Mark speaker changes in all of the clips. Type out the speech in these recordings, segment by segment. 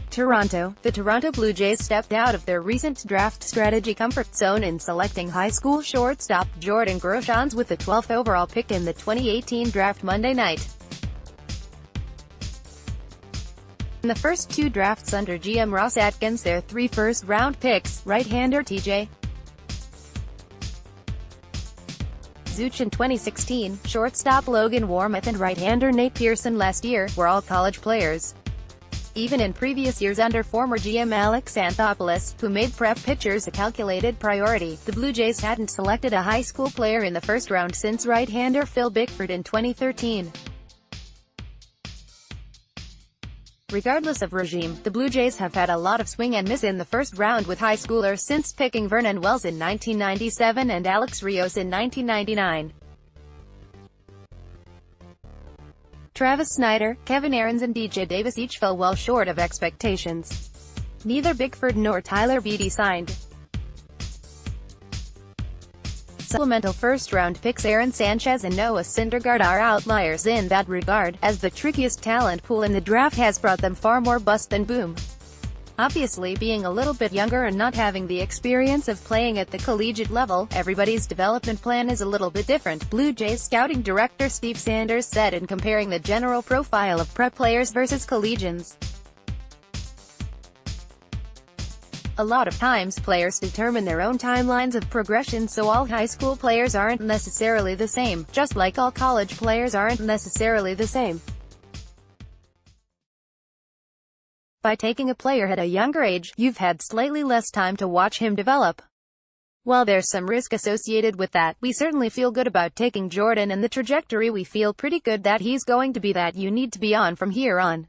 Speaker 1: Toronto. The Toronto Blue Jays stepped out of their recent draft strategy comfort zone in selecting high school shortstop Jordan Groshans with the 12th overall pick in the 2018 draft Monday night. In the first two drafts under GM Ross Atkins, their three first-round picks, right-hander T.J. Zeuch in 2016, shortstop Logan Warmoth and right-hander Nate Pearson last year, were all college players. Even in previous years under former GM Alex Anthopoulos, who made prep pitchers a calculated priority, the Blue Jays hadn't selected a high school player in the first round since right-hander Phil Bickford in 2013. Regardless of regime, the Blue Jays have had a lot of swing and miss in the first round with high schoolers since picking Vernon Wells in 1997 and Alex Rios in 1999. Travis Snyder, Kevin Aarons and DJ Davis each fell well short of expectations. Neither Bickford nor Tyler Beede signed. Supplemental first-round picks Aaron Sanchez and Noah Syndergaard are outliers in that regard, as the trickiest talent pool in the draft has brought them far more bust than boom. Obviously, being a little bit younger and not having the experience of playing at the collegiate level, everybody's development plan is a little bit different, Blue Jays scouting director Steve Sanders said in comparing the general profile of prep players versus collegians. A lot of times, players determine their own timelines of progression, so all high school players aren't necessarily the same, just like all college players aren't necessarily the same. By taking a player at a younger age, you've had slightly less time to watch him develop. While there's some risk associated with that, we certainly feel good about taking Jordan and the trajectory we feel pretty good that he's going to be that you need to be on from here on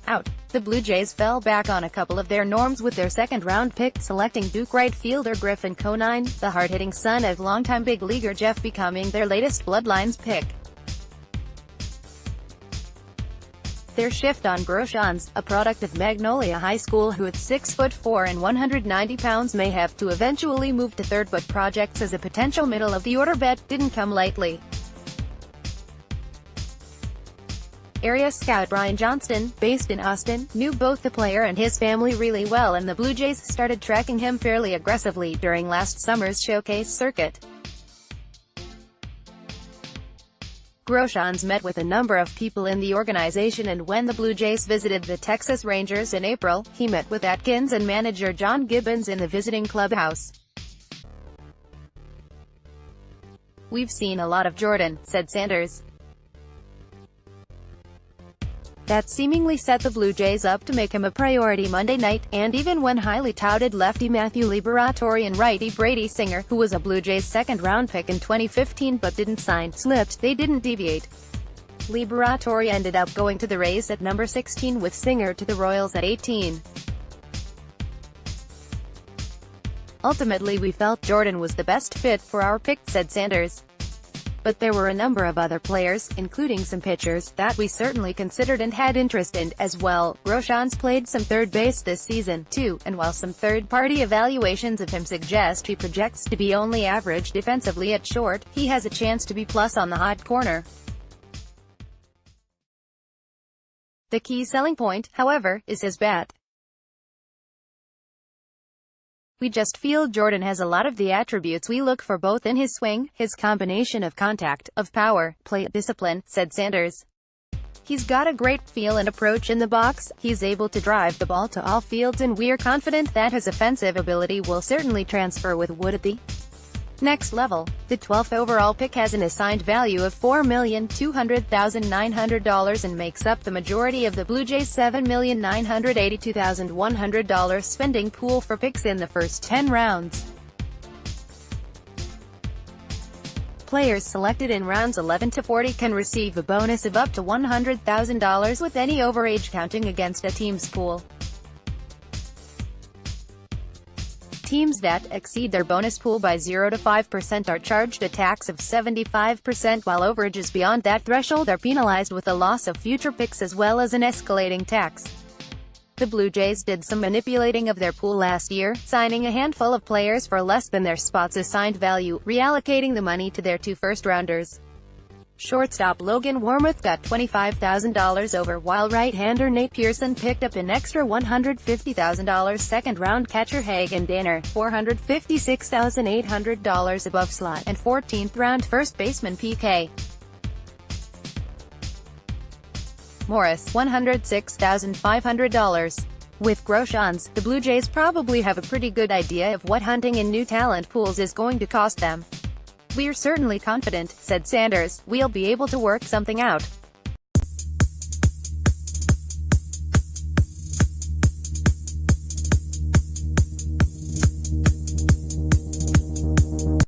Speaker 1: out. The Blue Jays fell back on a couple of their norms with their second-round pick, selecting Duke right fielder Griffin Conine, the hard-hitting son of longtime big leaguer Jeff, becoming their latest Bloodlines pick. Their shift on Groshans, a product of Magnolia High School who at 6'4" and 190 pounds may have to eventually move to third but projects as a potential middle-of-the-order bet, didn't come lightly. Area scout Brian Johnston, based in Austin, knew both the player and his family really well, and the Blue Jays started tracking him fairly aggressively during last summer's showcase circuit. Groshans met with a number of people in the organization, and when the Blue Jays visited the Texas Rangers in April, he met with Atkins and manager John Gibbons in the visiting clubhouse. "We've seen a lot of Jordan," said Sanders. That seemingly set the Blue Jays up to make him a priority Monday night, and even when highly touted lefty Matthew Liberatore and righty Brady Singer, who was a Blue Jays second-round pick in 2015 but didn't sign, slipped, they didn't deviate. Liberatore ended up going to the Rays at number 16 with Singer to the Royals at 18. "Ultimately we felt Jordan was the best fit for our pick," said Sanders. "But there were a number of other players, including some pitchers, that we certainly considered and had interest in, as well." Groshans played some third base this season, too, and while some third-party evaluations of him suggest he projects to be only average defensively at short, he has a chance to be plus on the hot corner. The key selling point, however, is his bat. "We just feel Jordan has a lot of the attributes we look for both in his swing, his combination of contact, of power, plate discipline," said Sanders. "He's got a great feel and approach in the box, he's able to drive the ball to all fields, and we're confident that his offensive ability will certainly transfer with Wood at the next level." The 12th overall pick has an assigned value of $4,200,900 and makes up the majority of the Blue Jays' $7,982,100 spending pool for picks in the first 10 rounds. Players selected in rounds 11 to 40 can receive a bonus of up to $100,000 with any overage counting against a team's pool. Teams that exceed their bonus pool by 0 to 5% are charged a tax of 75%, while overages beyond that threshold are penalized with a loss of future picks as well as an escalating tax. The Blue Jays did some manipulating of their pool last year, signing a handful of players for less than their spot's assigned value, reallocating the money to their two first-rounders. Shortstop Logan Warmoth got $25,000 over, while right-hander Nate Pearson picked up an extra $150,000. Second-round catcher Hagen Danner, $456,800 above slot, and 14th-round first baseman P.K. Morris, $106,500. With Groshans, the Blue Jays probably have a pretty good idea of what hunting in new talent pools is going to cost them. "We're certainly confident," said Sanders, "we'll be able to work something out."